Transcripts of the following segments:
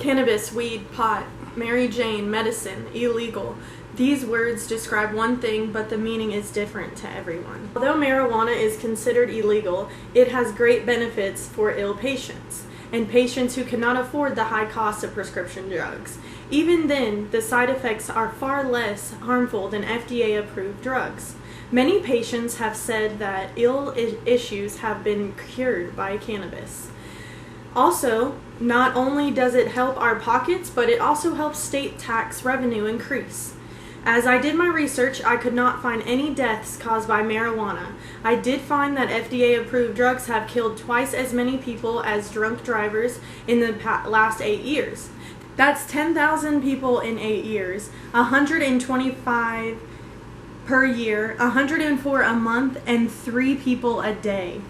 Cannabis, weed, pot, Mary Jane, medicine, illegal. These words describe one thing, but the meaning is different to everyone. Although marijuana is considered illegal, it has great benefits for ill patients and patients who cannot afford the high cost of prescription drugs. Even then, the side effects are far less harmful than FDA-approved drugs. Many patients have said that ill issues have been cured by cannabis. Also, not only does it help our pockets, but it also helps state tax revenue increase. As I did my research, I could not find any deaths caused by marijuana. I did find that FDA-approved drugs have killed twice as many people as drunk drivers in the last 8 years. That's 10,000 people in 8 years, 125 per year, 104 a month, and 3 people a day.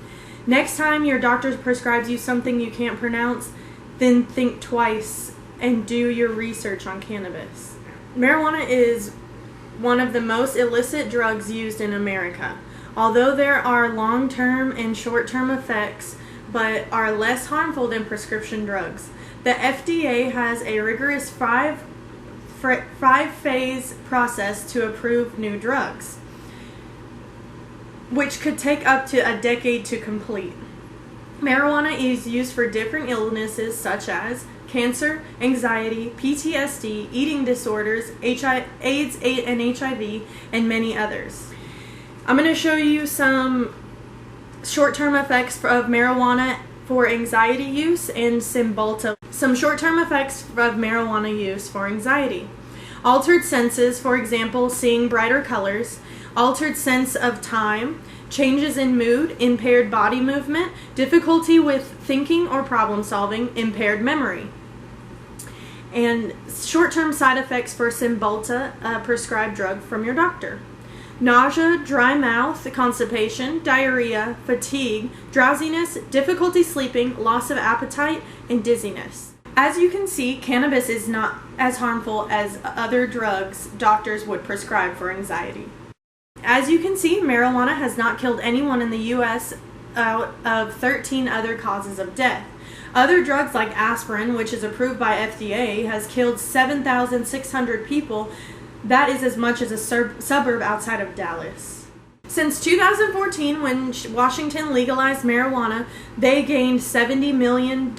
Next time your doctor prescribes you something you can't pronounce, then think twice and do your research on cannabis. Marijuana is one of the most illicit drugs used in America. Although there are long-term and short-term effects, but are less harmful than prescription drugs. The FDA has a rigorous five-phase process to approve new drugs, which could take up to a decade to complete. Marijuana is used for different illnesses such as cancer, anxiety, PTSD, eating disorders, AIDS and HIV, and many others. I'm going to show you some short-term effects of marijuana for anxiety use and Cymbalta. Some short-term effects of marijuana use for anxiety. Altered senses, for example, seeing brighter colors, altered sense of time, changes in mood, impaired body movement, difficulty with thinking or problem solving, impaired memory. And short-term side effects for Cymbalta, a prescribed drug from your doctor. Nausea, dry mouth, constipation, diarrhea, fatigue, drowsiness, difficulty sleeping, loss of appetite, and dizziness. As you can see, cannabis is not as harmful as other drugs doctors would prescribe for anxiety. As you can see, marijuana has not killed anyone in the U.S. out of 13 other causes of death. Other drugs like aspirin, which is approved by FDA, has killed 7,600 people. That is as much as a suburb outside of Dallas. Since 2014, when Washington legalized marijuana, they gained $70 million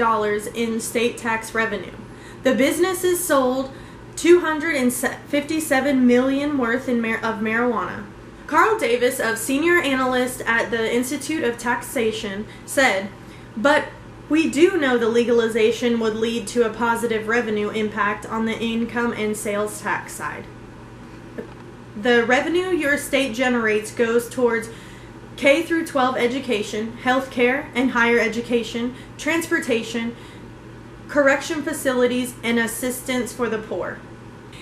in state tax revenue. The businesses sold $257 million worth of marijuana. Carl Davis, a senior analyst at the Institute of Taxation, said, "But we do know the legalization would lead to a positive revenue impact on the income and sales tax side. The revenue your state generates goes towards K through 12 education, healthcare and higher education, transportation, correction facilities, and assistance for the poor.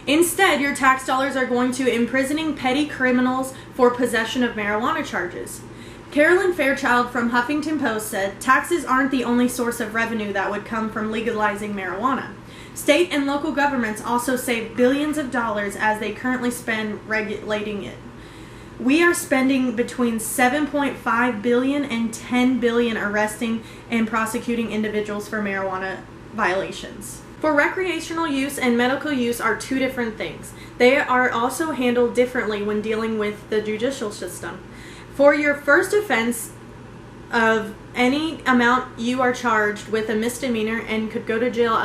Instead, your tax dollars are going to imprisoning petty criminals for possession of marijuana charges." Carolyn Fairchild from Huffington Post said, "Taxes aren't the only source of revenue that would come from legalizing marijuana. State and local governments also save billions of dollars as they currently spend regulating it. We are spending between $7.5 billion and $10 billion arresting and prosecuting individuals for marijuana violations." For recreational use and medical use are two different things. They are also handled differently when dealing with the judicial system. For your first offense of any amount, you are charged with a misdemeanor and could go to jail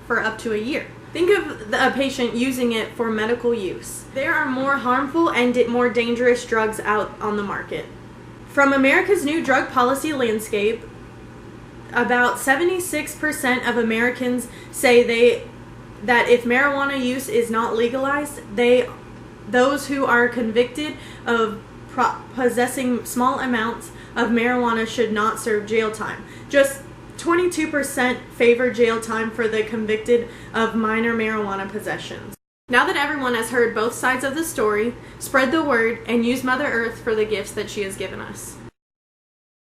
for up to a year. Think of a patient using it for medical use. There are more harmful and more dangerous drugs out on the market. From America's new drug policy landscape, about 76% of Americans say that if marijuana use is not legalized, those who are convicted of possessing small amounts of marijuana should not serve jail time. Just 22% favor jail time for the convicted of minor marijuana possessions. Now that everyone has heard both sides of the story, spread the word and use Mother Earth for the gifts that she has given us.